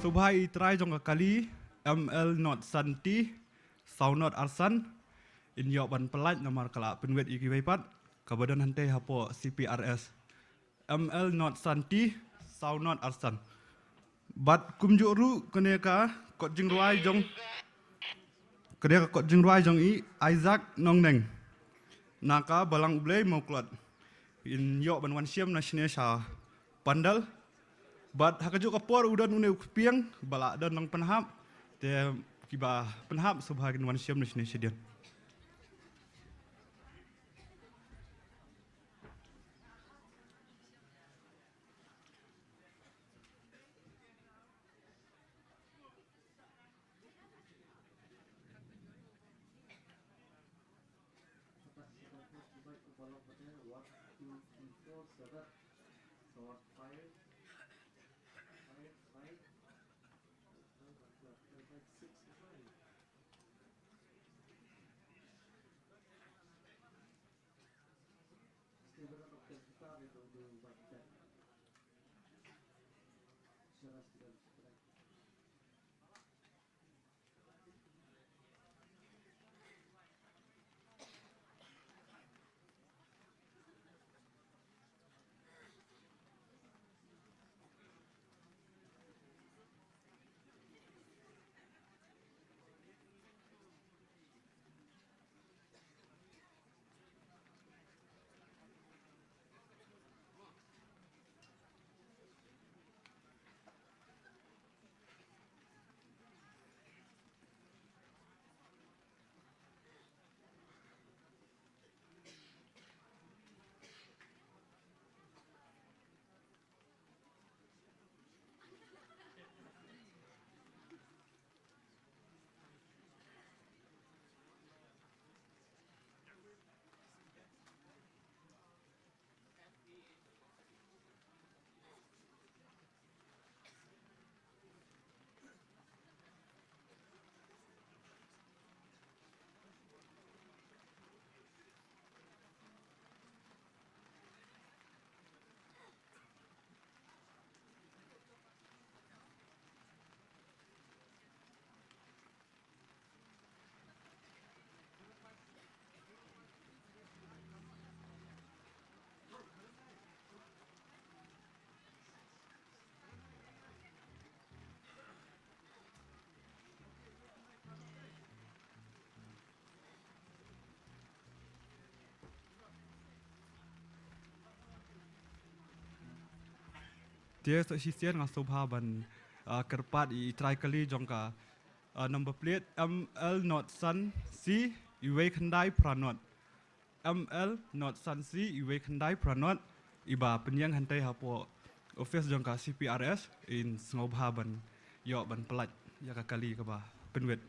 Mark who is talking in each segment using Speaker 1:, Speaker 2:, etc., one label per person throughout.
Speaker 1: Subhai itrai jong kali ML not Santi Sau not Arsan in yok ban pelat nomor kala penwet iki waipat kabadan hante hapo CPRS ML not Santi Sau not Arsan bat kumjuru keneka kot jingruai jong keneka kot jingruai jong i Isaac Nongneng naka balang ublei mau klot in yok ban wan siam na sha pandal bat hakajuk kapor udan une piang bala dan nang penhap te kiba penhap subhagin wan siam na sedian. Dia sesian ngas subha ban kerpat i try kali jongka number plate ML not Sun C Iwe Kendai Pranot ML not Sun C Iwe Kendai Pranot iba penyang hantai hapo office jongka CPRS in ngobha ban yok ban pelat ya kali ke ba penwet.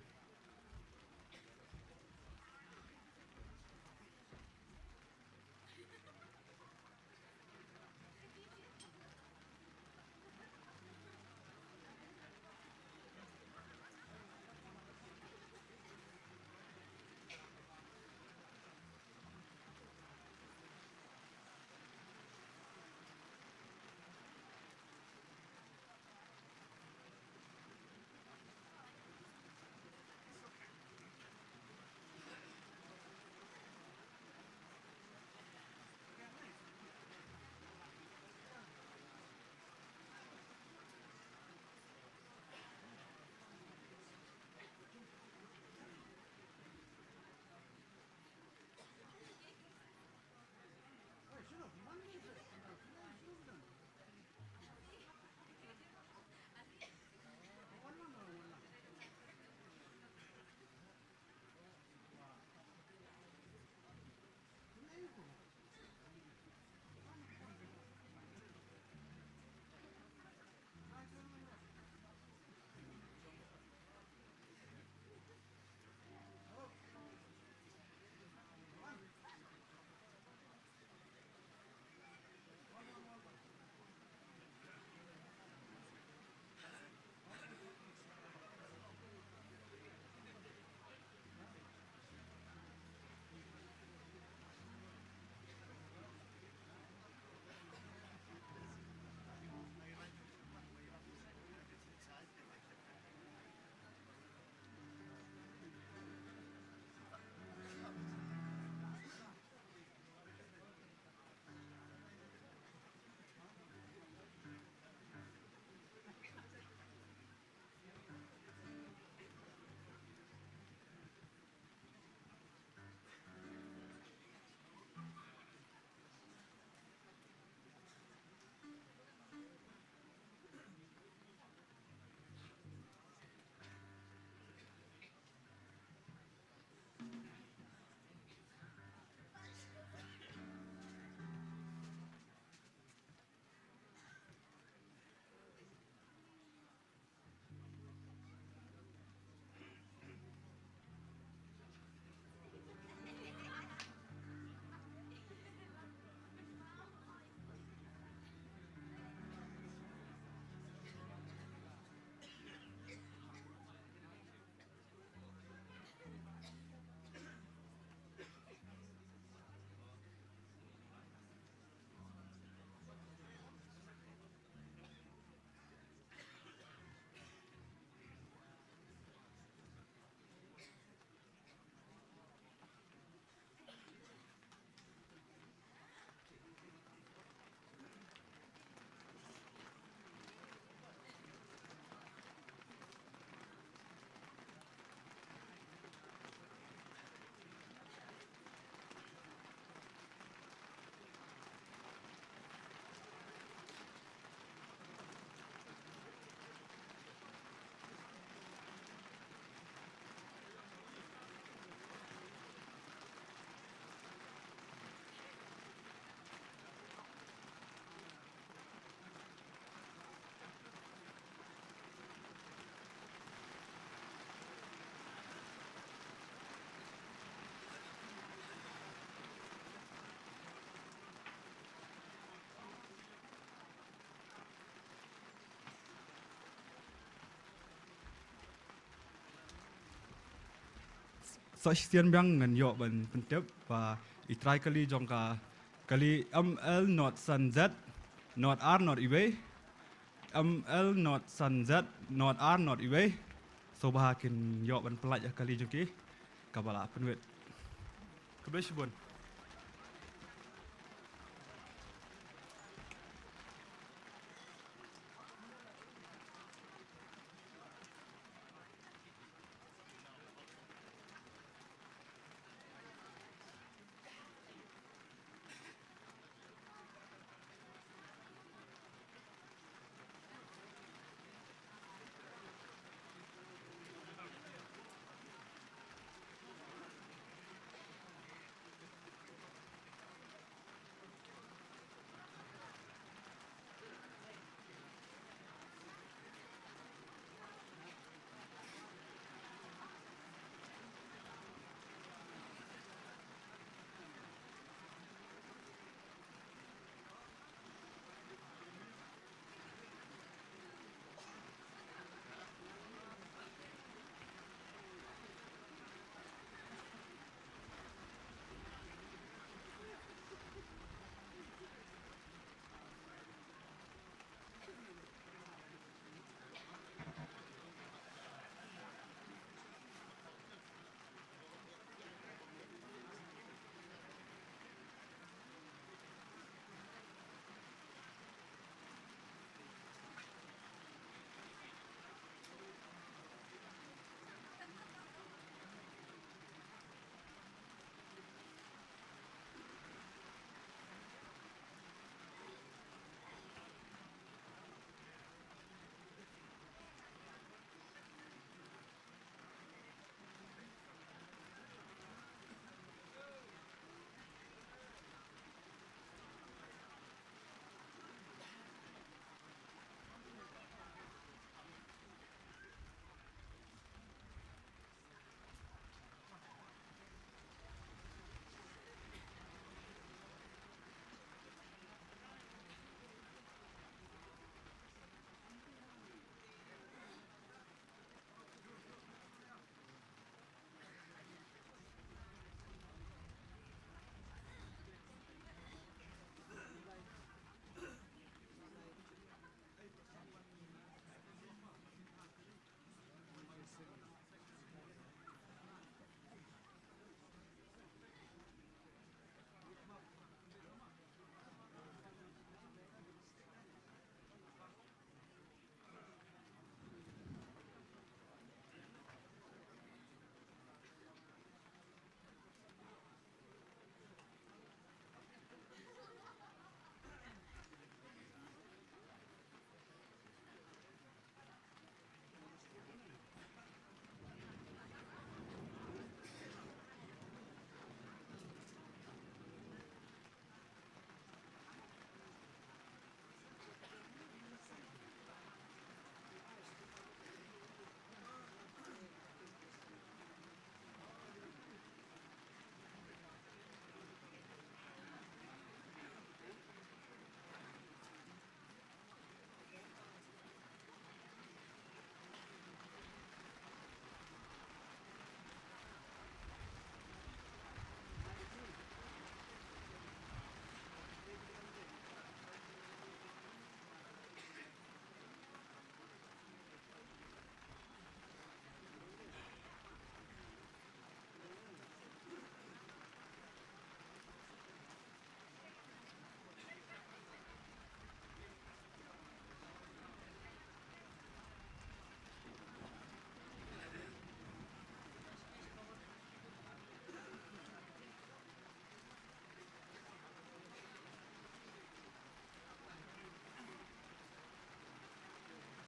Speaker 1: seksian bang ngan yo ban pentep và try kali jong ka kali ML not sun Z not R not iwe ML not sun Z not R not iwe so bahakin yo ban pelaj kali jengki kabala penwet kebesh bun